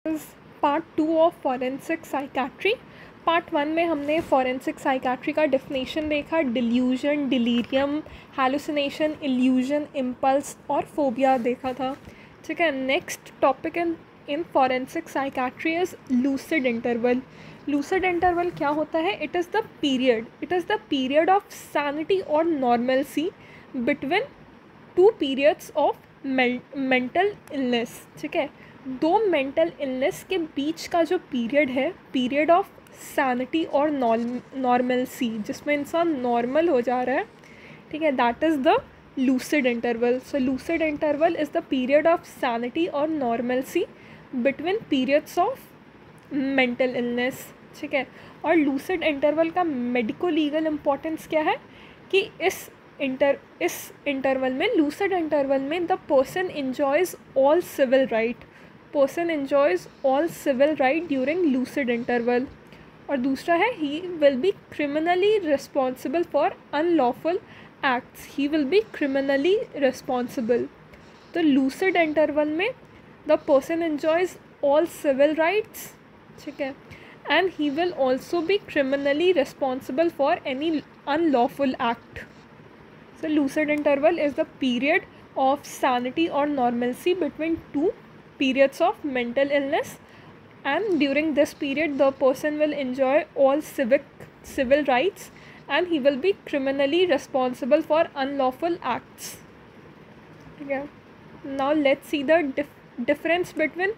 Is part 2 of forensic psychiatry. Part 1 में हमने forensic psychiatry का डेफिनेशन देखा, delusion, delirium, hallucination, illusion, impulse और फोबिया देखा था। ठीक है, next topic in forensic psychiatry is lucid interval. Lucid interval क्या होता है? It is the period of sanity और normalcy between two periods of mental illness. ठीक है, दो मेंटल इलनेस के बीच का जो पीरियड है, पीरियड ऑफ सैनिटी और नॉर्मलसी, जिसमें इंसान नॉर्मल हो जा रहा है, ठीक है, that is the lucid interval. So lucid interval is the period of sanity और normalcy between periods of mental illness. ठीक है, और लूसिड इंटरवल का मेडिको लीगल इम्पोर्टेंस क्या है कि इस इंटरवल में, लूसिड इंटरवल में, the person enjoys all civil right during lucid interval. और दूसरा है, he will be criminally responsible for unlawful acts. He will be criminally responsible. तो लूसिड इंटरवल में the person enjoys all civil rights, ठीक है, and he will also be criminally responsible for any unlawful act. So lucid interval is the period of sanity or normalcy between two periods of mental illness, and during this period the person will enjoy all civil rights and he will be criminally responsible for unlawful acts. Okay. Now let's see the difference between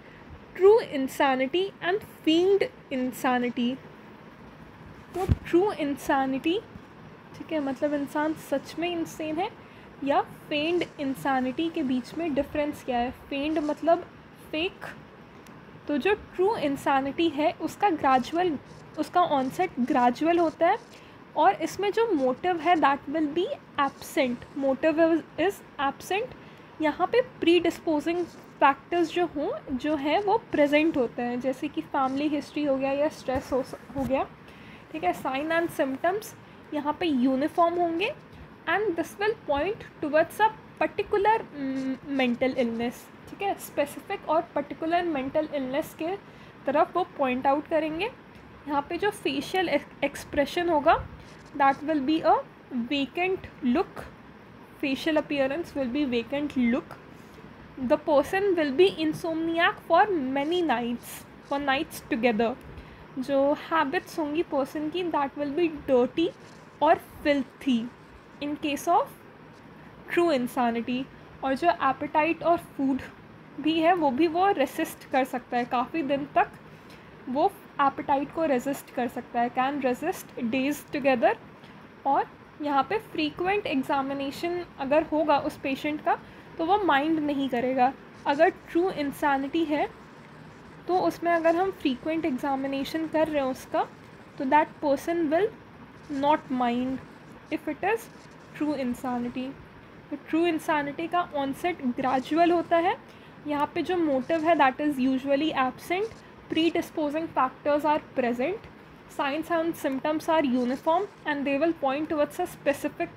true insanity and feigned insanity. तो true insanity, ठीक है, मतलब इंसान सच में insane है, या fend insanity के बीच में डिफरेंस क्या है? फेंड मतलब फेक। तो जो ट्रू इंसानिटी है उसका ऑनसेट ग्रेजुअल होता है, और इसमें जो मोटिव है that will B absent. Motive is absent. यहाँ पे प्री डिस्पोजिंग फैक्टर्स जो है वो प्रेजेंट होते हैं, जैसे कि फैमिली हिस्ट्री हो गया या स्ट्रेस हो गया। ठीक है, साइन एंड सिम्टम्स यहाँ पे यूनिफॉर्म होंगे, and this will point towards a particular mental illness. ठीक है, स्पेसिफिक और पर्टिकुलर मेंटल इलनेस के तरफ वो पॉइंट आउट करेंगे। यहाँ पे जो फेशियल एक्सप्रेशन होगा that will be a vacant look. Facial appearance will be vacant look. The person will be insomniac for nights together. जो हैबिट्स होंगी पर्सन की दैट विल बी डर्टी और filthy in case of true insanity. और जो apatite और food भी है वो रेसिस्ट कर सकता है, काफ़ी दिन तक वो एपेटाइट को रेजिस्ट कर सकता है, कैन रेजिस्ट डेज टुगेदर। और यहाँ पे फ्रीक्वेंट एग्जामिनेशन अगर होगा उस पेशेंट का तो वो माइंड नहीं करेगा। अगर ट्रू इंसानिटी है तो उसमें अगर हम फ्रीक्वेंट एग्जामिनेशन कर रहे हैं उसका, तो that person will not mind if it is true insanity. तो ट्रू इंसानिटी का ऑनसेट ग्रेजुअल होता है। यहाँ पे जो मोटिव है that is usually absent, predisposing factors are present, signs and symptoms are uniform, and they will point towards a specific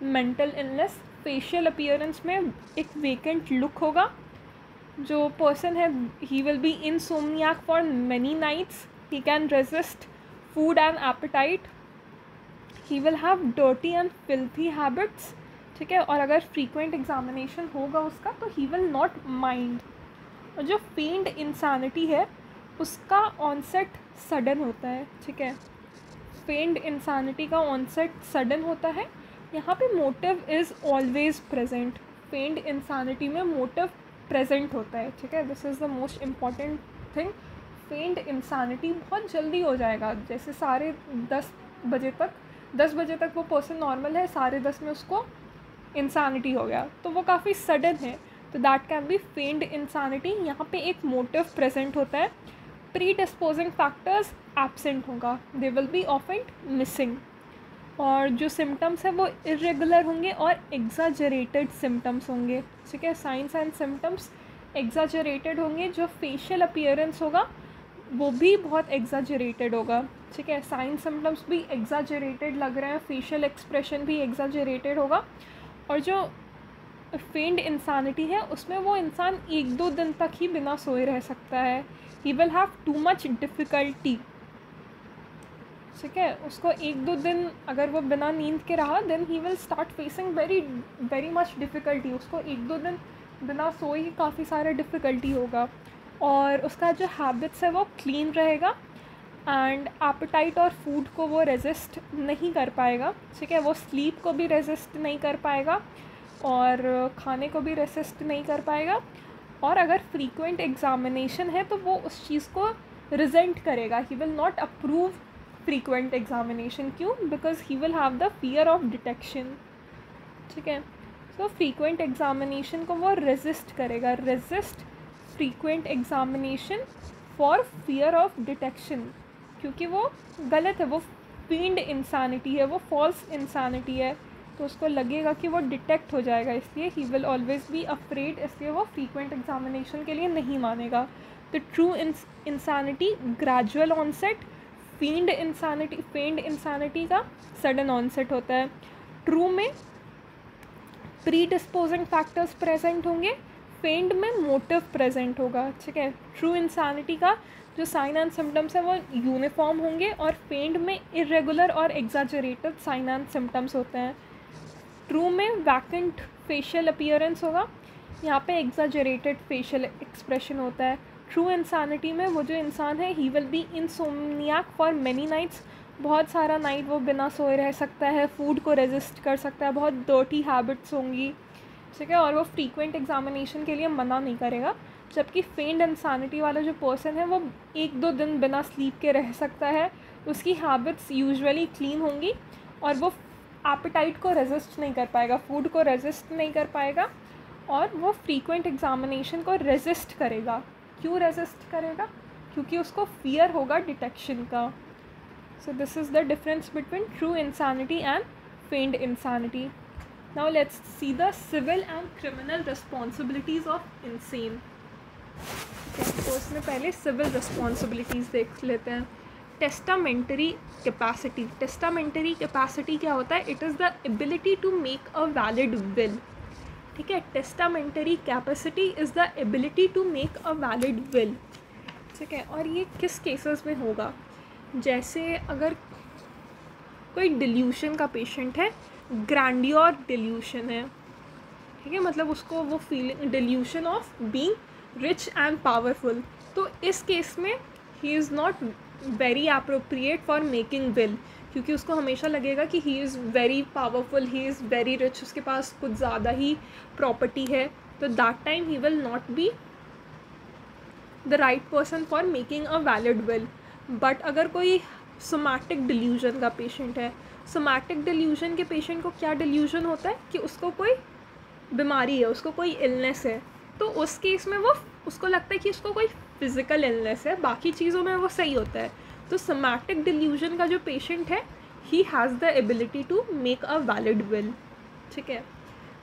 mental illness. Facial appearance में एक वेकेंट लुक होगा। जो पर्सन है he will be insomniac for many nights, he can resist food and appetite, he will have dirty and filthy habits. ठीक है, और अगर frequent examination होगा उसका तो ही विल नॉट माइंड। और जो फेंड इंसानिटी है उसका ऑनसेट सडन होता है। ठीक है, फेंड इंसानिटी का ऑनसेट सडन होता है। यहाँ पे motive is always present. Fend insanity में मोटिव प्रेजेंट होता है। ठीक है, this is the most important thing. Fend insanity बहुत जल्दी हो जाएगा, जैसे 10 बजे तक वो पर्सन नॉर्मल है, 10:30 में उसको इंसानिटी हो गया, तो वो काफ़ी सडन है, तो that can B fend insanity. यहाँ पे एक मोटिव प्रेजेंट होता है, प्री डिस्पोजिंग फैक्टर्स एब्सेंट होगा, दे विल बी ऑफेंट मिसिंग। और जो सिम्टम्स है वो इरेगुलर होंगे और एग्जाजरेटेड सिम्टम्स होंगे। ठीक है, साइंस एंड सिम्टम्स एग्जाजरेटेड होंगे। जो फेशियल अपीयरेंस होगा वो भी बहुत एग्जाजरेटेड होगा। ठीक है, साइंस सिम्टम्स भी एग्जाजरेटेड लग रहे हैं, फेशियल एक्सप्रेशन भी एग्जाजरेटेड होगा। और जो फेंड इंसानिटी है उसमें वो इंसान 1-2 दिन तक ही बिना सोए रह सकता है, he will have too much difficulty, ठीक है। उसको 1-2 दिन अगर वो बिना नींद के रहा, then he will start facing very much difficulty. उसको 1-2 दिन बिना सोए ही काफ़ी सारा डिफ़िकल्टी होगा। और उसका जो हैबिट्स है वो क्लीन रहेगा, एंड एपेटाइट और फूड को वो रेजिस्ट नहीं कर पाएगा, ठीक है। वो स्लीप को भी रेजिस्ट नहीं कर पाएगा और खाने को भी रेजिस्ट नहीं कर पाएगा। और अगर फ्रीक्वेंट एग्जामिनेशन है तो वो उस चीज़ को रिजेंट करेगा। He will not approve frequent examination. क्यों? Because he will have the fear of detection, ठीक है। सो फ्रीक्वेंट एग्जामिनेशन को वो रेजिस्ट करेगा, resist frequent examination for fear of detection, क्योंकि वो गलत है, वो फील्ड इंसानिटी है, वो फॉल्स इंसानिटी है। तो उसको लगेगा कि वो डिटेक्ट हो जाएगा, इसलिए he will always be afraid, इसलिए वो फ्रीक्वेंट एग्जामिनेशन के लिए नहीं मानेगा। तो true insanity gradual onset, feigned insanity का सडन ऑनसेट होता है। ट्रू में प्री डिस्पोजिंग फैक्टर्स प्रेजेंट होंगे, फेंड में मोटिव प्रेजेंट होगा, ठीक है। ट्रू इंसानिटी का जो साइन एंड सिम्टम्स है वो यूनिफॉर्म होंगे, और फेंड में इरेगुलर और एग्जाजरेटेड साइन एंड सिम्टम्स होते हैं। ट्रू में वैकेंट फेशियल अपीयरेंस होगा, यहाँ पे एग्जाजरेटेड फेशियल एक्सप्रेशन होता है। ट्रू इंसानिटी में वो जो इंसान है he will be insomniac for many nights, बहुत सारा नाइट वो बिना सोए रह सकता है, फूड को रेजिस्ट कर सकता है, बहुत डर्टी हैबिट्स होंगी, ठीक है। और वो फ्रीक्वेंट एग्जामिनेशन के लिए मना नहीं करेगा। जबकि फेंड इंसानिटी वाला जो पर्सन है वो 1-2 दिन बिना स्लीप के रह सकता है, उसकी हैबिट्स यूजुअली क्लीन होंगी, और वो एपेटाइट को रेजिस्ट नहीं कर पाएगा, फूड को रेजिस्ट नहीं कर पाएगा, और वो फ्रीक्वेंट एग्जामिनेशन को रेजिस्ट करेगा। क्यों रेजिस्ट करेगा? क्योंकि उसको फियर होगा डिटेक्शन का। So this is the difference between true insanity and feigned insanity. Now let's see the civil and criminal responsibilities of insane. तो इसमें पहले सिविल रिस्पॉन्सिबिलिटीज़ देख लेते हैं। टेस्टामेंटरी कैपेसिटी, टेस्टामेंटरी कैपेसिटी क्या होता है? It is the ability to make a valid will, ठीक है। Testamentary capacity is the ability to make a valid will, ठीक है। और ये किस केसेस में होगा? जैसे अगर कोई डिल्यूशन का पेशेंट है, ग्रैंडियोर डिल्यूशन है, ठीक है, मतलब उसको वो feeling delusion of being rich and powerful, तो इस केस में he is not very appropriate for making will, क्योंकि उसको हमेशा लगेगा कि he is very powerful, he is very rich, उसके पास कुछ ज़्यादा ही प्रॉपर्टी है, तो that time he will not be the right person for making a valid will. But अगर कोई सोमैटिक डिल्यूजन का पेशेंट है, सोमैटिक डिल्यूजन के पेशेंट को क्या डिल्यूजन होता है कि उसको कोई बीमारी है, उसको कोई इलनेस है, तो उस केस में वो उसको लगता है कि उसको कोई फिज़िकल इलनेस है, बाकी चीज़ों में वो सही होता है। तो सोमैटिक डिल्यूजन का जो पेशेंट है, he has the ability to make a valid will, ठीक है।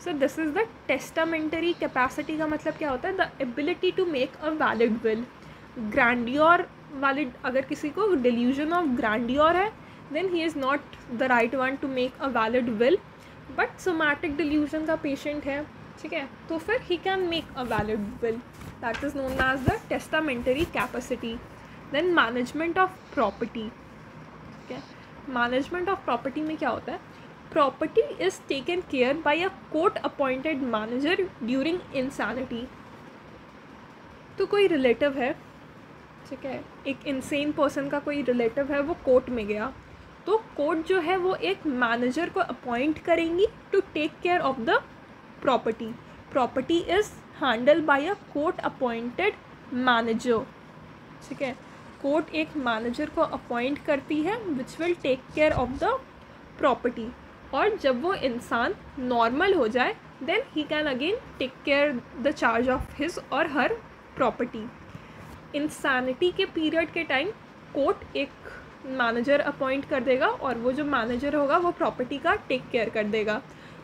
So this is the testamentary capacity का मतलब क्या होता है? The ability to make a valid will. Grandeur वाले, अगर किसी को डिल्यूजन ऑफ ग्रैंडियोर है, then he is not the right one to make a valid will. But somatic delusion का पेशेंट है, ठीक है, तो फिर he can make a valid will, that is known as the testamentary capacity. Then management of property, ठीक है। Management of property में क्या होता है? Property is taken care by a court appointed manager during insanity. तो कोई relative है, ठीक है, एक इंसेन पर्सन का कोई रिलेटिव है, वो कोर्ट में गया, तो कोर्ट जो है वो एक मैनेजर को अपॉइंट करेंगी to take care of the property. Property is handle by a court appointed manager, ठीक है। कोर्ट एक मैनेजर को अपॉइंट करती है which will take care of the property, और जब वो इंसान नॉर्मल हो जाए, then he can again take care the charge of his or her property. Insanity के पीरियड के टाइम कोर्ट एक मैनेजर अपॉइंट कर देगा, और वो जो मैनेजर होगा वो प्रॉपर्टी का टेक केयर कर देगा।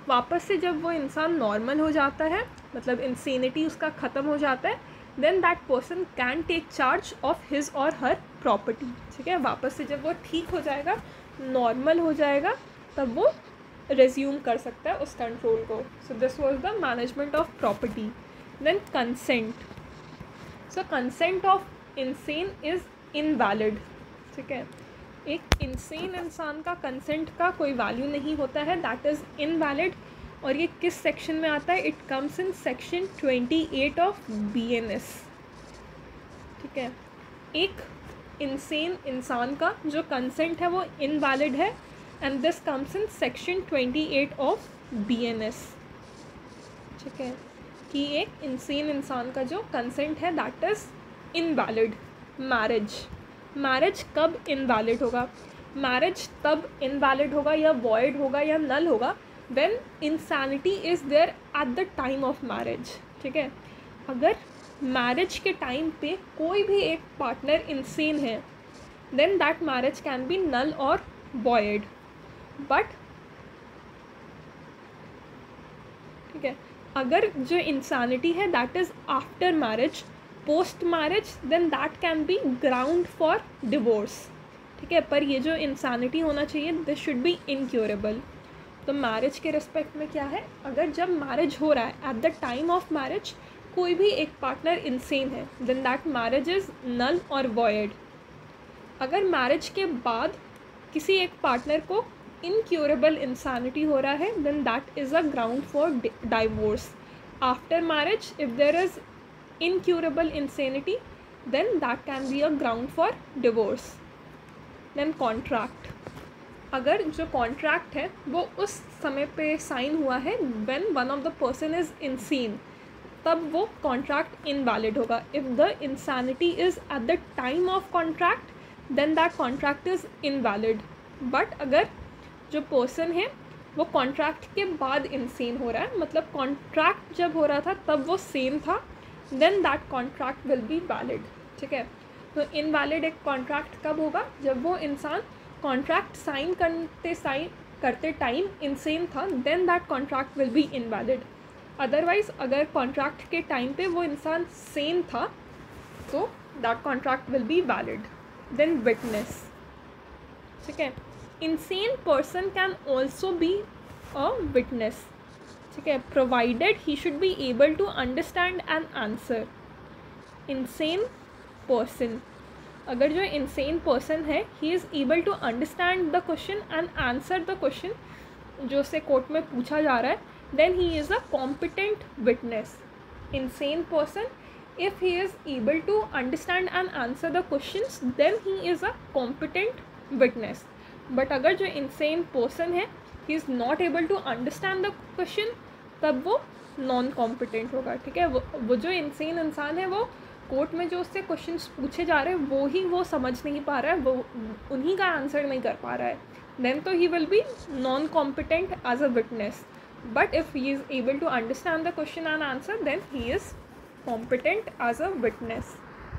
वापस से जब वो इंसान नॉर्मल हो जाता है, मतलब इंसेनिटी उसका ख़त्म हो जाता है, then that person can take charge of his or her property, ठीक है। वापस से जब वो ठीक हो जाएगा, नॉर्मल हो जाएगा, तब वो रिज्यूम कर सकता है उस कंट्रोल को। So this was the management of property. Then consent. So consent of insane is invalid, ठीक है। एक इंसेन इंसान का कंसेंट का कोई वैल्यू नहीं होता है, दैट इज़ इनवैलिड। और ये किस सेक्शन में आता है? It comes in section 28 of BNS, ठीक है। एक इंसेन इंसान का जो कंसेंट है वो इनवैलिड है, and this comes in section 28 of BNS, ठीक है, कि एक इंसेन इंसान का जो कंसेंट है दैट इज़ इनवैलिड। मैरिज कब इनवैलिड होगा? मैरिज तब इनवैलिड होगा या वॉइड होगा या नल होगा when insanity is there at the time of marriage, ठीक है। अगर मैरिज के टाइम पे कोई भी एक पार्टनर इंसेन है, then that marriage can be null और वॉइड। बट ठीक है, अगर जो इंसैनिटी है that is after marriage, post marriage, then that can be ground for divorce, ठीक है। पर ये जो इंसैनिटी होना चाहिए, दिस शुड बी इनक्योरेबल। तो मैरिज के रिस्पेक्ट में क्या है? अगर जब मैरिज हो रहा है, at the time of marriage कोई भी एक पार्टनर इंसेन है, देन दैट मैरिज इज़ नल और वॉइड। अगर मैरिज के बाद किसी एक पार्टनर को इनक्योरेबल इंसैनिटी हो रहा है, then that is a ground for divorce. After marriage if there is incurable insanity, then that can be a ground for divorce. Then contract, अगर जो कॉन्ट्रैक्ट है वो उस समय पे साइन हुआ है when one of the person is insane, तब वो कॉन्ट्रैक्ट इनवैलिड होगा। if the insanity is at the time of contract, then that contract is invalid. but अगर जो पर्सन है वो कॉन्ट्रैक्ट के बाद इंसेन हो रहा है, मतलब कॉन्ट्रैक्ट जब हो रहा था तब वो सेम था, then that contract will be valid, ठीक है। तो इनवैलिड एक कॉन्ट्रैक्ट कब होगा? जब वो इंसान कॉन्ट्रैक्ट साइन करते टाइम इंसेन था, then that contract will be invalid. Otherwise अगर कॉन्ट्रैक्ट के टाइम पे वो इंसान सेम था, तो that contract will be valid. Then witness, ठीक है। Insane person can also be a witness, ठीक है, provided he should be able to understand and answer. Insane person, अगर जो इंसेन पर्सन है he is able to understand the question and answer the question जो से court में पूछा जा रहा है, then he is a competent witness. Insane person, if he is able to understand and answer the questions, then he is a competent witness. But अगर जो insane person है he is not able to understand the question, तब वो non competent होगा, ठीक है। वो जो इंसेन इंसान है वो कोर्ट में जो उससे क्वेश्चंस पूछे जा रहे हैं वो समझ नहीं पा रहा है, वो उन्हीं का आंसर नहीं कर पा रहा है, देन तो he will be non competent as a witness. But if he is able to understand the question and answer, then he is competent as a witness.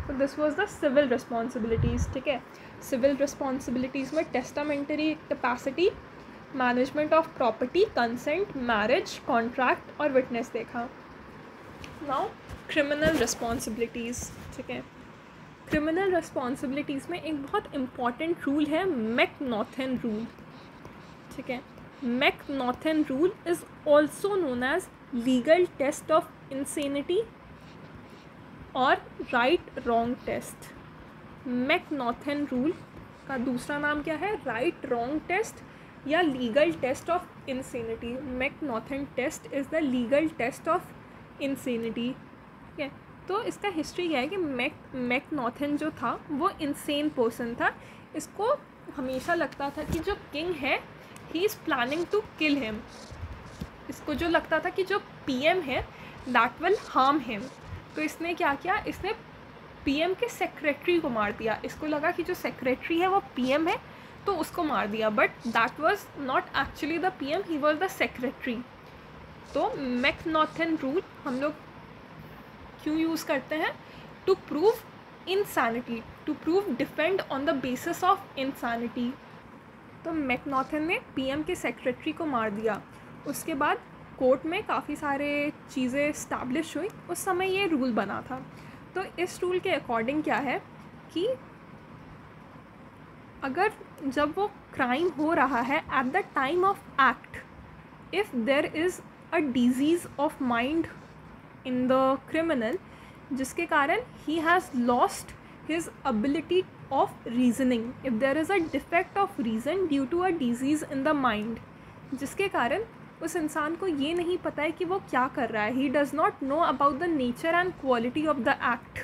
तो this was the civil responsibilities, ठीक है। Civil responsibilities में testamentary capacity, management of property, consent, marriage, contract और witness देखा। Now criminal responsibilities, ठीक है। Criminal responsibilities में एक बहुत इम्पॉर्टेंट रूल है, मैकनॉथन रूल, ठीक है। McNaughton rule is also known as legal test of insanity और right wrong test. McNaughton rule का दूसरा नाम क्या है? राइट रॉन्ग टेस्ट या legal test of insanity. McNaughton test is the legal test of insanity, ठीक है। तो इसका हिस्ट्री क्या है कि मैकनॉथन जो था वो इंसेन पर्सन था। इसको हमेशा लगता था कि जो किंग है he is planning to kill him. इसको जो लगता था कि जो PM है दैट विल हार्म हिम, तो इसने क्या किया, इसने PM के सेक्रेटरी को मार दिया। इसको लगा कि जो सेक्रेटरी है वो PM है तो उसको मार दिया, but that was not actually the PM, he was the secretary. तो मैकनॉथन रूल हम लोग क्यों यूज़ करते हैं? To prove insanity, to prove defend on the basis of insanity. तो मैकनॉथन ने PM के सेक्रेटरी को मार दिया। उसके बाद कोर्ट में काफ़ी सारे चीज़ें इस्टेब्लिश हुई, उस समय ये रूल बना था। तो इस रूल के अकॉर्डिंग क्या है कि अगर जब वो क्राइम हो रहा है at the time of act, if there is a disease of mind in the criminal जिसके कारण he has lost his ability of reasoning. If there is a defect of reason due to a disease in the mind, जिसके कारण उस इंसान को ये नहीं पता है कि वो क्या कर रहा है, he does not know about the nature and quality of the act,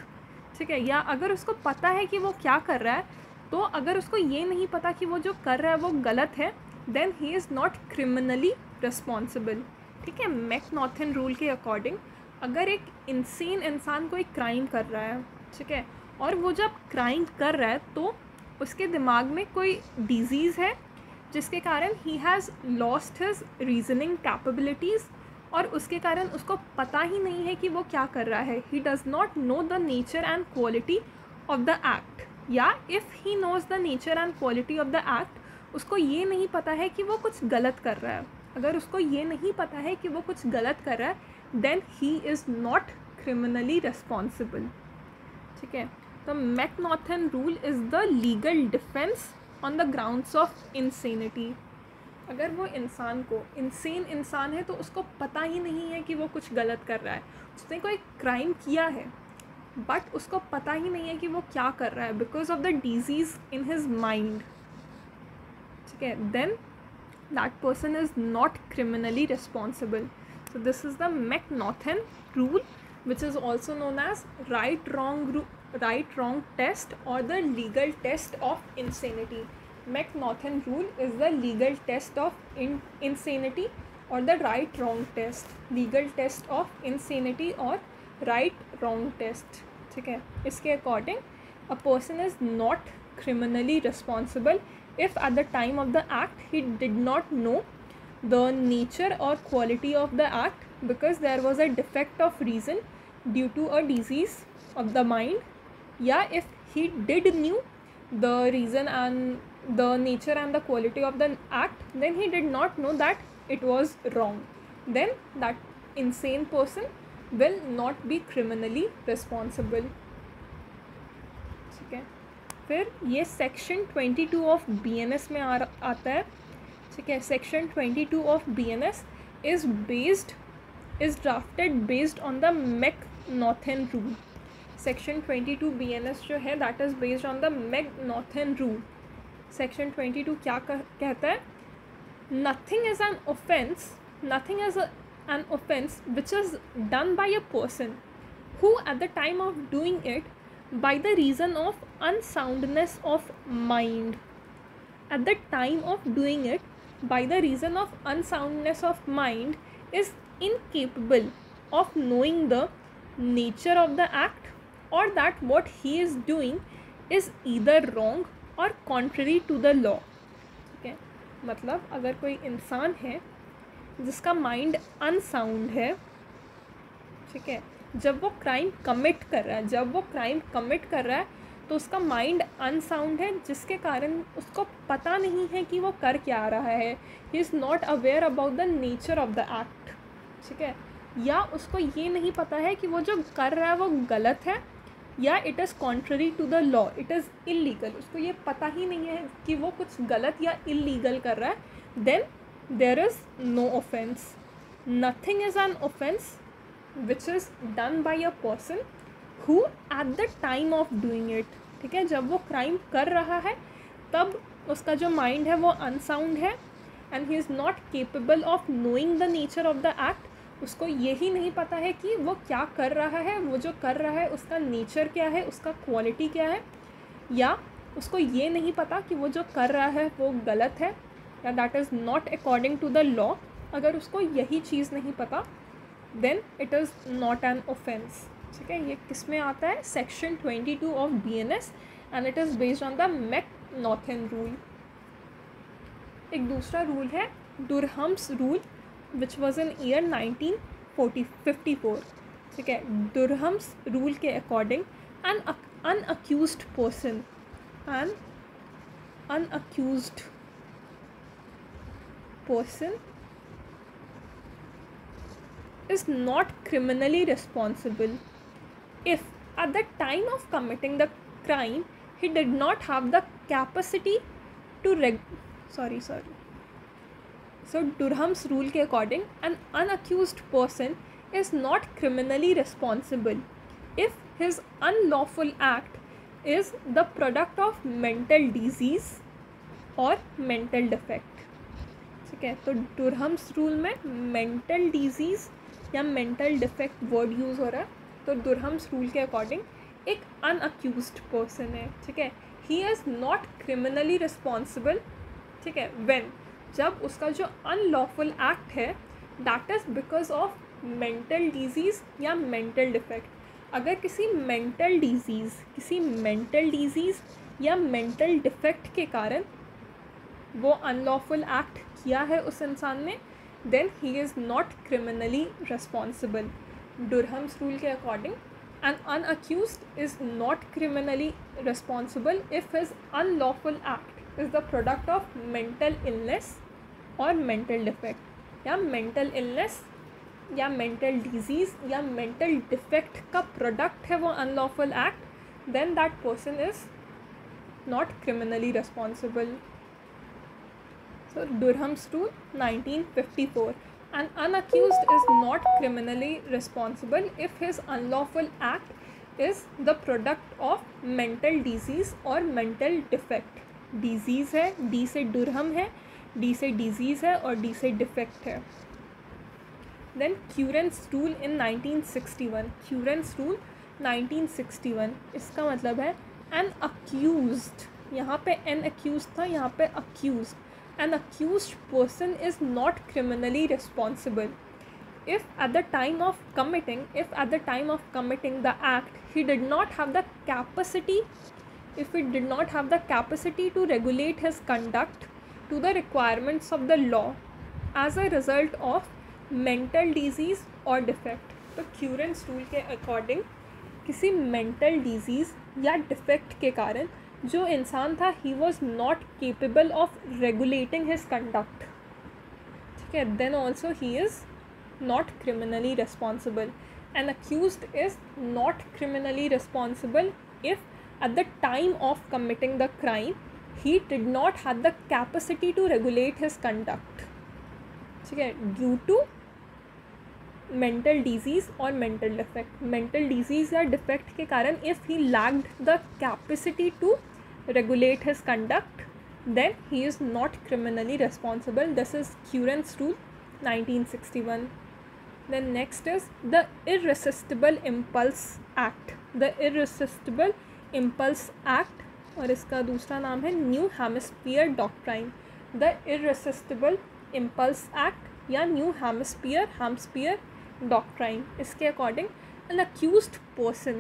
ठीक है. या अगर उसको पता है कि वो क्या कर रहा है, तो अगर उसको ये नहीं पता कि वो जो कर रहा है वो गलत है, then he is not criminally responsible, ठीक है. मैकनॉथन रूल के अकॉर्डिंग अगर एक इंसेन इंसान कोई क्राइम कर रहा है, ठीक है, और वो जब क्राइम कर रहा है तो उसके दिमाग में कोई डिजीज़ है जिसके कारण he has lost his reasoning capabilities, और उसके कारण उसको पता ही नहीं है कि वो क्या कर रहा है. He does not know the nature and quality of the act, या if he knows the nature and quality of the act, उसको ये नहीं पता है कि वो कुछ गलत कर रहा है. अगर उसको ये नहीं पता है कि वो कुछ गलत कर रहा है, then he is not criminally responsible, ठीक है. तो मैकनॉथन rule is the legal defence on the grounds of insanity. अगर वो इंसान को इंसेन इंसान है तो उसको पता ही नहीं है कि वो कुछ गलत कर रहा है, उसने कोई क्राइम किया है बट उसको पता ही नहीं है कि वो क्या कर रहा है because of the disease in his mind, ठीक है, then that person is not criminally responsible. So this is the McNaughton rule, which is also known as right wrong test or the legal test of insanity. McNaughton rule is the legal test of insanity or the right wrong test, legal test of insanity or right wrong test, ठीक है. इसके according a person is not criminally responsible if at the time of the act he did not know the nature or quality of the act because there was a defect of reason due to a disease of the mind, yeah, if he did knew the reason and the nature and the quality of the act, then he did not know that it was wrong, then that insane person will not be criminally responsible, ठीक है. फिर ये section 22 of BNS में आता है, ठीक है. Section 22 of BNS is drafted based on the मैकनॉथन rule. Section 22 BNS जो है that is based on the मैकनॉथन rule. Section 22 क्या कहता है? Nothing is an offence which is done by a person who at the time of doing it by the reason of unsoundness of mind, at the time of doing it by the reason of unsoundness of mind, is incapable of knowing the nature of the act or that what he is doing is either wrong or contrary to the law, ठीक है. मतलब अगर कोई इंसान है जिसका mind unsound है, ठीक है, जब वो क्राइम कमिट कर रहा है तो उसका माइंड अनसाउंड है जिसके कारण उसको पता नहीं है कि वो कर क्या रहा है. He is not aware about the nature of the act, ठीक है, या उसको ये नहीं पता है कि वो जो कर रहा है वो गलत है या it is contrary to the law, it is illegal. उसको ये पता ही नहीं है कि वो कुछ गलत या इलीगल कर रहा है, then there is no offence. Nothing is an offence which is done by a person who at the time of doing it, ठीक है, जब वो क्राइम कर रहा है तब उसका जो माइंड है वो अनसाउंड है and he is not capable of knowing the nature of the act. उसको यही नहीं पता है कि वो क्या कर रहा है, वो जो कर रहा है उसका नेचर क्या है, उसका क्वालिटी क्या है, या उसको ये नहीं पता कि वो जो कर रहा है वो गलत है या that is not according to the law. अगर उसको यही चीज़ नहीं पता then it is not an offence, ठीक है. ये किस में आता है? Section 22 of BNS and it is based on the मैकनॉथन rule. एक दूसरा रूल है Durham's rule which was in year 1954, ठीक है. डुरहम्स रूल के according an unaccused person is not criminally responsible if at the time of committing the crime he did not have the capacity to So Durham's rule के according an unaccused person is not criminally responsible if his unlawful act is the product of mental disease और mental defect. ठीक है, तो डुरहम्स rule में mental disease या mental defect word use हो रहा है. तो डुरहम्स रूल के अकॉर्डिंग एक अनअक्यूज्ड पर्सन है. ठीक है, he is not criminally responsible. ठीक है, व्हेन जब उसका जो अनलॉफुल एक्ट है that is because of mental disease या मेंटल डिफेक्ट. अगर किसी मेंटल डिजीज़ या मेंटल डिफेक्ट के कारण वो अनलॉफुल एक्ट किया है उस इंसान ने, then he is not criminally responsible. Durham's rule के according an unaccused is not criminally responsible if his unlawful act is the product of mental illness or mental defect. या mental illness या mental disease या mental defect का product है वो unlawful act, then that person is not criminally responsible. So Durham's rule 1954. An unaccused is not criminally responsible if his unlawful act is the product of mental disease or mental defect. Disease है, D से Durham है, D से disease है और D से defect है. Then Curran's rule in 1961. Curran's rule 1961. इसका मतलब है an accused. यहाँ पे an accused था, यहाँ पे accused. An accused person is not criminally responsible if at the time of committing the act he did not have the capacity to regulate his conduct to the requirements of the law as a result of mental disease or defect. तो Curran's rule के according किसी mental disease या defect के कारण जो इंसान था he was not capable of regulating his conduct. ठीक है, then also he is not criminally responsible. An accused is not criminally responsible if at the time of committing the crime he did not have the capacity to regulate his conduct. ठीक है, due to mental disease और mental defect. Mental disease या defect के कारण if he lacked the capacity to regulate his conduct, then he is not criminally responsible. This is Curran's rule 1961. Then next is the Irresistible Impulse Act. The Irresistible Impulse Act और इसका दूसरा नाम है New Hampshire Doctrine. The Irresistible Impulse Act या New Hampshire Doctrine. इसके according an accused person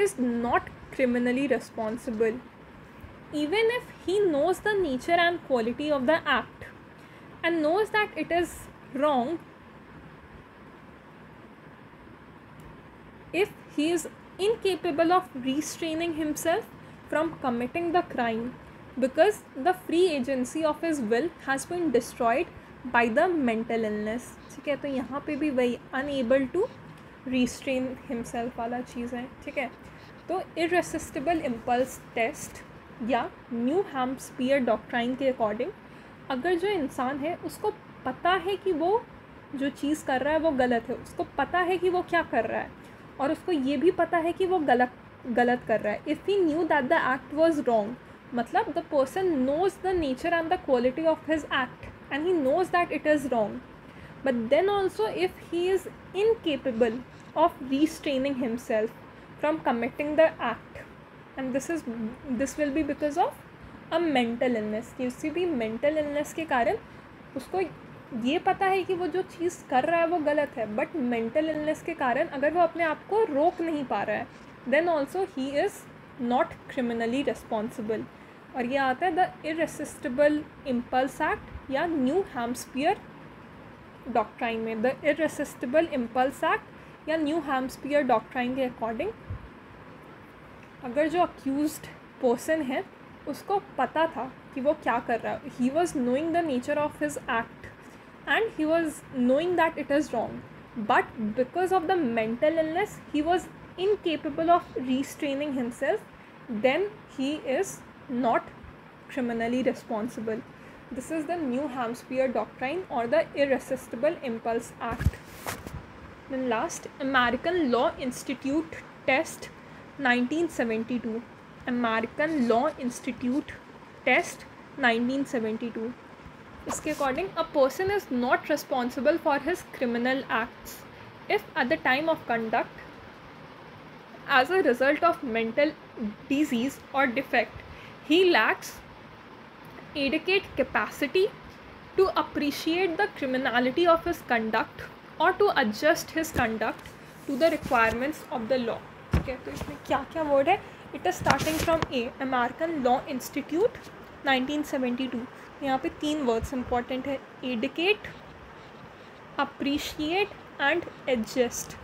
is not criminally responsible even if he knows the nature and quality of the act and knows that it is wrong. If he is incapable of restraining himself from committing the crime because the free agency of his will has been destroyed by the mental illness. ठीक है, तो यहाँ पे भी वही unable to restrain himself वाला चीज़ है. ठीक है, तो इररेसिस्टिबल इम्पल्स टेस्ट या न्यू हैम्पशायर डॉक्ट्राइन के अकॉर्डिंग अगर जो इंसान है उसको पता है कि वो जो चीज़ कर रहा है वो गलत है, उसको पता है कि वो क्या कर रहा है और उसको ये भी पता है कि वो गलत कर रहा है. If he knew that the act was wrong, मतलब the person knows the nature and the quality of his act and he knows that it is wrong. But then also if he is incapable of restraining himself from committing the act, and this will be because of a mental illness. किसी भी mental illness के कारण उसको ये पता है कि वो जो चीज़ कर रहा है वो गलत है, बट mental illness के कारण अगर वो अपने आप को रोक नहीं पा रहा है, then also he is not criminally responsible. और ये आता है द Irresistible Impulse Act या न्यू हैम्पशायर डॉक्ट्राइन में. द इररेसिस्टिबल इम्पल्स एक्ट या न्यू हैम्पशायर डॉक्ट्राइन के अकॉर्डिंग अगर जो अक्यूज्ड पर्सन है उसको पता था कि वो क्या कर रहा है, he was knowing the nature of his act and he was knowing that it is wrong, but because of the mental illness he was incapable of restraining himself, then he is not criminally responsible. This is the New Hampshire Doctrine or the Irresistible Impulse Act. Then last, American Law Institute Test 1972. American Law Institute Test 1972. इसके according a person is not responsible for his criminal acts if at the time of conduct as a result of mental disease or defect he lacks adequate capacity to appreciate the criminality of his conduct or to adjust his conduct to the requirements of the law. ठीक है, तो इसमें क्या क्या word है? It is starting from A, American law institute 1972. यहाँ पे 3 words important है, adequate, appreciate and adjust.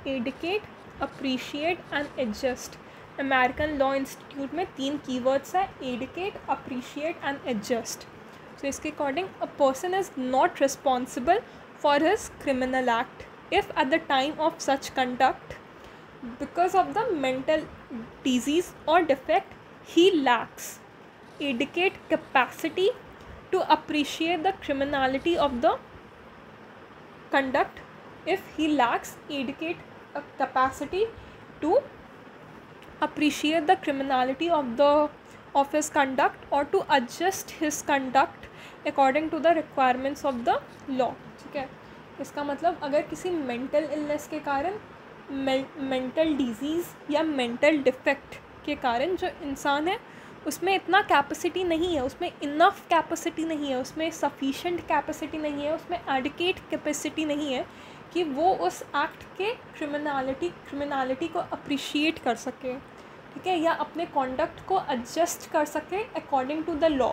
Adequate, appreciate and adjust. American law institute में 3 कीवर्ड्स है, एडिकेट, अप्रिशिएट एंड एडजस्ट. सो इसके according a person is not responsible for his criminal act if at the time of such conduct because of the mental disease or defect he lacks adequate capacity to appreciate the criminality of the conduct. If he lacks adequate capacity to appreciate the criminality of his conduct or to adjust his conduct according to the requirements of the law. ठीक है, इसका मतलब अगर किसी mental illness के कारण, mental disease या mental defect के कारण जो इंसान है उसमें इतना कैपेसिटी नहीं है, उसमें इनफ कैपेसिटी नहीं है, उसमें सफिशेंट कैपेसिटी नहीं है, उसमें एडिकेट कैपेसिटी नहीं है कि वो उस एक्ट के क्रिमिनलिटी को अप्रिशिएट कर सके, ठीक है, या अपने कॉन्डक्ट को एडजस्ट कर सके अकॉर्डिंग टू द लॉ.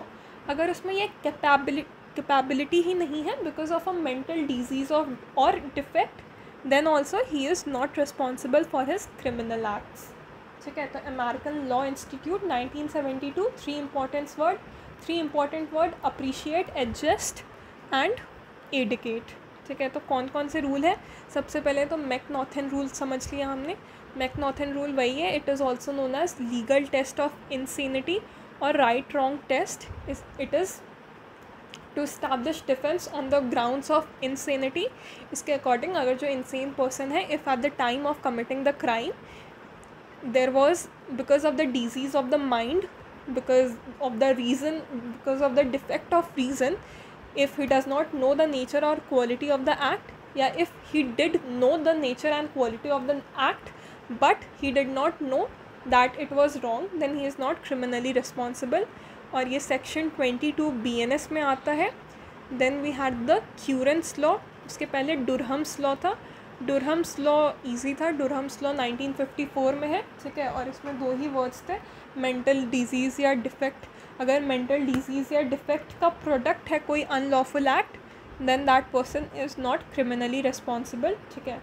अगर उसमें ये कैपेबिलिटी ही नहीं है because of a mental disease और defect, then also he is not responsible for his criminal acts. ठीक है, तो American law institute 1972, 3 important word appreciate, adjust and adequate. ठीक है, तो कौन कौन से रूल है? सबसे पहले तो मैकनॉथन रूल समझ लिया हमने. मैकनॉथन रूल वही है, it is also known as legal test of insanity और right wrong test. It is to establish defence on the grounds of insanity. इसके अकॉर्डिंग अगर जो इंसेन पर्सन है, if at the time of committing the crime there was, because of the disease of the mind, because of the defect of reason, if he does not know the nature or quality of the act, yeah, if he did know the nature and quality of the act but he did not know that it was wrong, then he is not criminally responsible. और ये section 22 BNS में आता है. Then we had the Currens law. उसके पहले डुरहम्स law था. डुरहम्स law easy था. डुरहम्स law 1954 में है. ठीक है, और इसमें 2 ही वर्ड्स थे, मेंटल डिजीज़ या डिफेक्ट. अगर मेंटल डिजीज़ या डिफेक्ट का प्रोडक्ट है कोई unlawful act, then that person is not criminally responsible. ठीक है,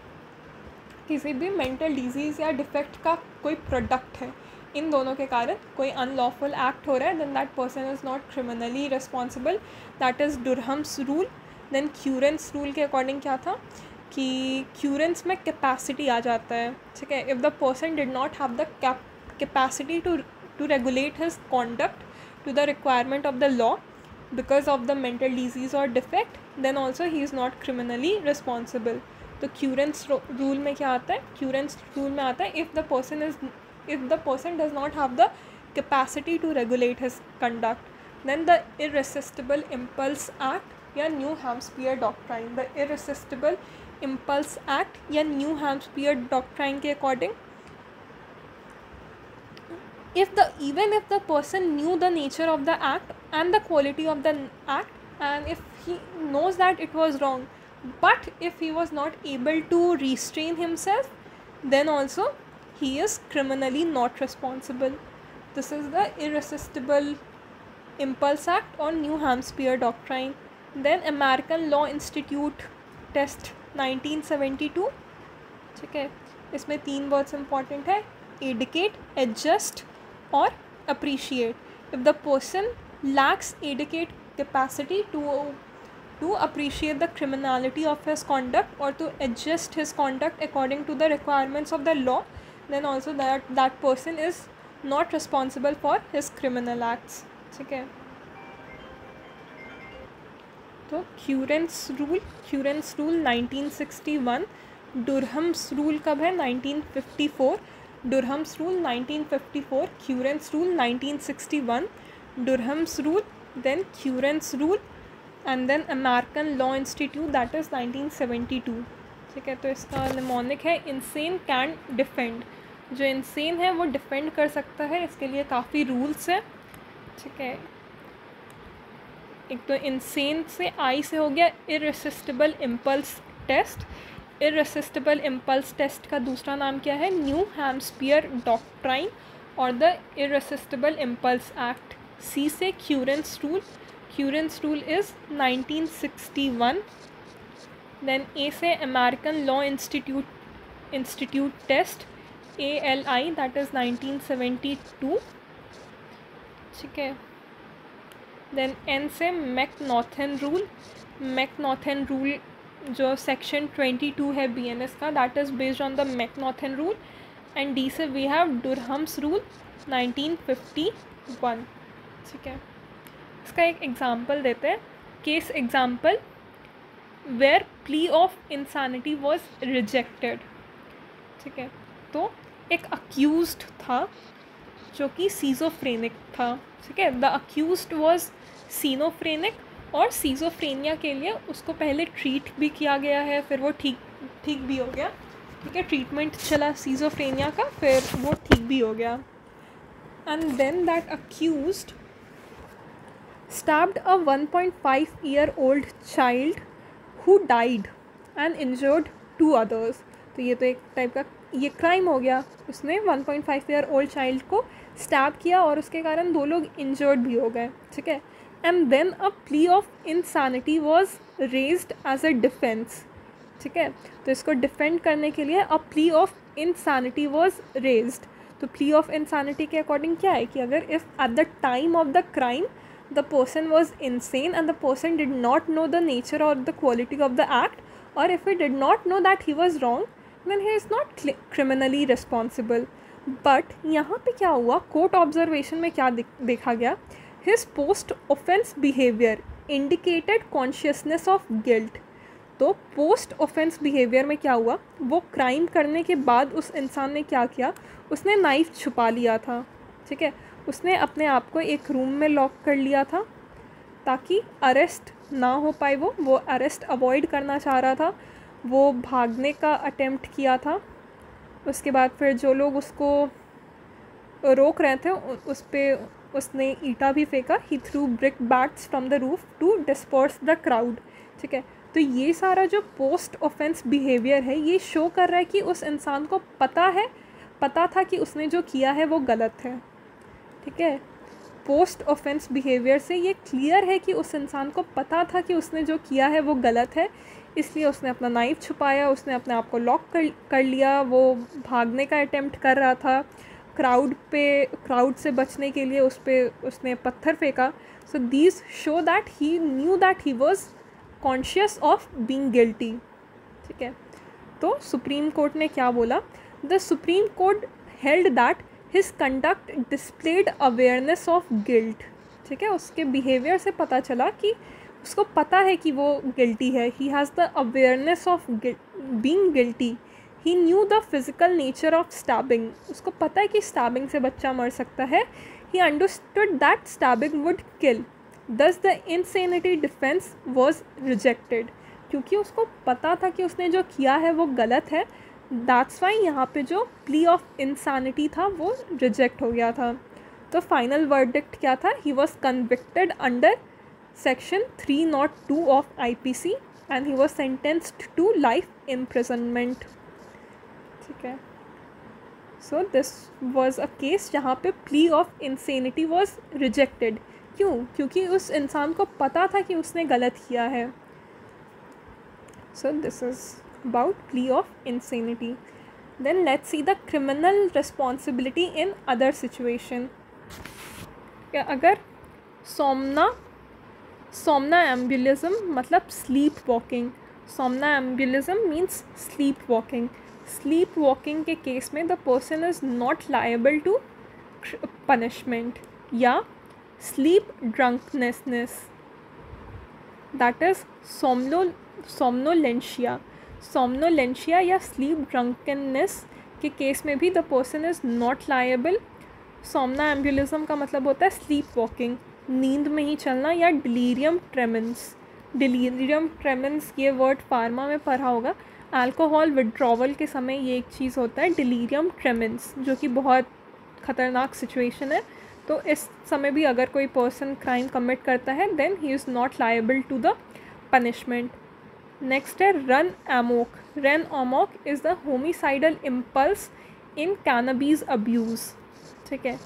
किसी भी मेंटल डिजीज़ या डिफेक्ट का कोई प्रोडक्ट है, इन दोनों के कारण कोई अनलॉफुल एक्ट हो रहा है, then that person is not criminally responsible. That is Durham's rule. Then Currens rule के अकॉर्डिंग क्या था कि क्यूरेंस में कैपेसिटी आ जाता है. ठीक है, if the person did not have the capacity to regulate his conduct to the requirement of the law because of the mental disease और defect, then also he is not criminally responsible. तो Currens rule में क्या आता है? क्यूरेंस rule में आता है if the person does not have the capacity to regulate his conduct, then the irresistible impulse act या new Hampshire doctrine. The irresistible impulse act या न्यू हैम्स्पियर डॉक्ट्राइन के according, even if the person knew the nature of the act and the quality of the act, and if he knows that it was wrong, but if he was not able to restrain himself, then also he is criminally not responsible. This is the irresistible impulse act or New Hampshire doctrine. Then American Law Institute Test 1972. ठीक है, इसमें 3 words important है, adequate, adjust और appreciate. If the person lakhs adequate capacity to appreciate the criminality of his conduct or to adjust his conduct according to the requirements of the law, then also that person is not responsible for his criminal acts. ठीक है, तो Currens rule 1961 Durham's rule कब है? 1954. Durham's rule 1954, Currens rule 1961, Durham's rule, then Currens rule, and then American law institute, that is 1972. ठीक है, तो इसका mnemonic है इंसेन कैन डिफेंड. जो इंसेन है वो डिफेंड कर सकता है, इसके लिए काफ़ी रूल्स है. ठीक है, एक तो इंसेन से आई से हो गया irresistible impulse test. Irresistible impulse test का दूसरा नाम क्या है? न्यू हैम्स्पियर डॉक्ट्राइन और the irresistible impulse act. C से Currens rule. Currens rule is 1961. Then A से American law institute test, ALI, that is 1972. ठीक है, देन एन से मैकनॉथन रूल. मैकनॉथन रूल जो सेक्शन 22 है BNS का, that is based on the मैकनॉथन rule. And D से we have डुरहम्स rule 1951. ठीक है, इसका एक एग्जांपल देते हैं. Case example where plea of insanity was rejected. ठीक है, तो एक अक्यूज्ड था जो कि सीजोफ्रेनिक था. ठीक है, द अक्यूज्ड वॉज सीनोफ्रेनिक, और सीजोफ्रेनिया के लिए उसको पहले ट्रीट भी किया गया है, फिर वो ठीक भी हो गया. ठीक है, ट्रीटमेंट चला सीजोफ्रेनिया का, फिर वो ठीक भी हो गया. And then that accused stabbed a 1.5-year-old child who died and injured 2 others. तो ये तो एक टाइप का ये क्राइम हो गया. उसने 1.5-year-old चाइल्ड को स्टैब किया और उसके कारण 2 लोग इंजर्ड भी हो गए. ठीक है, and then a plea of insanity was raised as a defence. ठीक है, तो इसको डिफेंड करने के लिए a plea of insanity was raised. तो प्ली ऑफ इंसानिटी के अकॉर्डिंग क्या है कि अगर if at the time of the crime the person was insane and the person did not know the nature or the quality of the act, or if he did not know that he was wrong, then he is not criminally responsible. But यहाँ पे क्या हुआ, court observation में क्या देखा गया? his post offense behavior indicated consciousness of guilt. तो post offence behaviour में क्या हुआ, वो क्राइम करने के बाद उस इंसान ने क्या किया, उसने नाइफ छुपा लिया था. ठीक है, उसने अपने आप को एक रूम में लॉक कर लिया था ताकि अरेस्ट ना हो पाए. वो अरेस्ट अवॉइड करना चाह रहा था. वो भागने का अटेम्प्ट किया था. उसके बाद फिर जो लोग उसको रोक रहे थे उस पर उसने ईटा भी फेंका. He threw brick bats from the roof to disperse the crowd. ठीक है, तो ये सारा जो पोस्ट ऑफेंस बिहेवियर है ये शो कर रहा है कि उस इंसान को पता था कि उसने जो किया है वो गलत है. ठीक है, पोस्ट ऑफेंस बिहेवियर से ये क्लियर है कि उस इंसान को पता था कि उसने जो किया है वो गलत है, इसलिए उसने अपना नाइफ छुपाया, उसने अपने आप को लॉक कर लिया. वो भागने का अटेम्प्ट कर रहा था. क्राउड से बचने के लिए उसने पत्थर फेंका. So these show that he knew that he was conscious of being guilty. ठीक है, तो सुप्रीम कोर्ट ने क्या बोला? The supreme court held that his conduct displayed awareness of guilt. ठीक है, उसके बिहेवियर से पता चला कि उसको पता है कि वो गिल्टी है. He has the awareness of being guilty. He new the physical nature of stabbing. उसको पता है कि स्टैबिंग से बच्चा मर सकता है. He understood that stabbing would kill. Thus the insanity defence was rejected. क्योंकि उसको पता था कि उसने जो किया है वो गलत है, दैट्स वाई यहाँ पे जो प्ली ऑफ इंसानिटी था वो रिजेक्ट हो गया था. तो फाइनल वर्डिक्ट क्या था? He was convicted under section 302 of IPC and he was sentenced to life imprisonment. ठीक है, so this was a case जहाँ पे plea of insanity was rejected. क्यों? क्योंकि उस इंसान को पता था कि उसने गलत किया है. So this is about plea of insanity. Then let's see the criminal responsibility in other situation. अगर somnambulism मतलब sleep walking. Somnambulism means sleep walking. Sleep walking के केस में the person is not liable to punishment. या sleep drunkenness, that is somnolentia. सोमनोलेंशिया या sleep drunkenness के case में भी the person is not liable. सोमनाम्बुलिज्म का मतलब होता है स्लीप वॉकिंग, नींद में ही चलना, या डिलीरियम ट्रेमेंस। डिलीरियम ट्रेमेंस ये वर्ड फार्मा में पढ़ा होगा। अल्कोहल विड्रॉवल के समय ये एक चीज़ होता है डिलीरियम ट्रेमेंस, जो कि बहुत ख़तरनाक सिचुएशन है। तो इस समय भी अगर कोई पर्सन क्राइम कमिट करता है then he is not liable to the punishment. Next है run amok. Run amok is the homicidal impulse in cannabis abuse. ठीक है,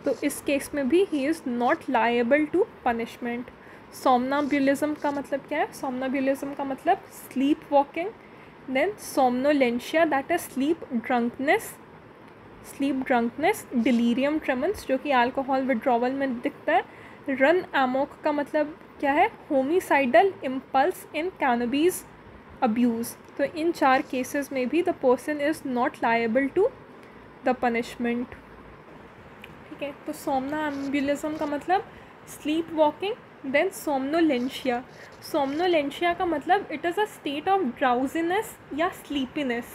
तो इस केस में भी he is not liable to punishment. Somnambulism का मतलब क्या है? सोमनाम्बुलिज्म का मतलब sleep walking. Then somnolentia that is sleep drunkenness, delirium tremens जो कि अल्कोहल विड्रॉवल में दिखता है। रन एमोक का मतलब क्या है? Homicidal impulse in cannabis abuse. तो इन 4 केसेस में भी the person is not liable to the punishment. ठीक है, तो सोमनाम्बुलिज्म का मतलब sleep walking. Then somnolentia. Somnolentia का मतलब it is a state of drowsiness या स्लीपीनेस।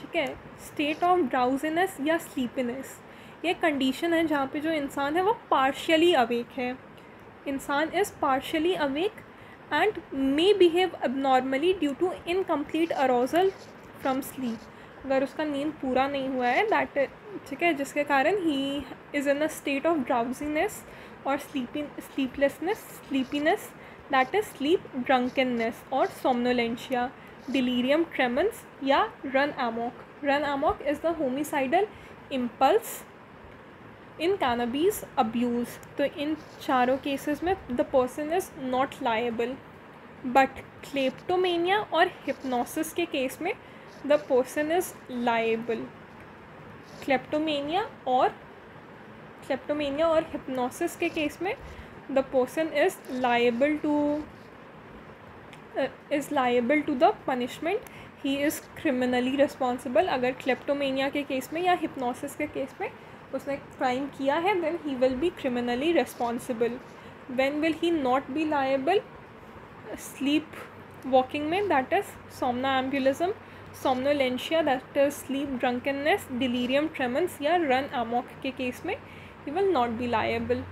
ठीक है, स्टेट ऑफ ड्राउजीनेस या स्लीपीनेस ये कंडीशन है जहाँ पे जो इंसान है वो पार्शियली अवेक है। इंसान is partially awake and may behave abnormally due to incomplete arousal from sleep. अगर उसका नींद पूरा नहीं हुआ है दैट, ठीक है, जिसके कारण he is in a state of drowsiness और sleepiness that is sleep drunkenness और सोमनोलेंशिया, डिलीरियम ट्रेमेंस या run amok. Run amok is the homicidal impulse in cannabis abuse. तो इन 4 केसेस में the person is not liable. But kleptomania और hypnosis के case में the person is liable. Kleptomania और hypnosis के केस में the person is liable to the punishment. He is criminally responsible. अगर क्लेप्टोमेनिया के केस में या हिप्नोसिस के केस में उसने क्राइम किया है then he will be criminally responsible. When will he not be liable? Sleep walking में that is somnambulism, somnolentia that is sleep drunkenness, delirium tremens या रन एमोक के केस में he will not be liable.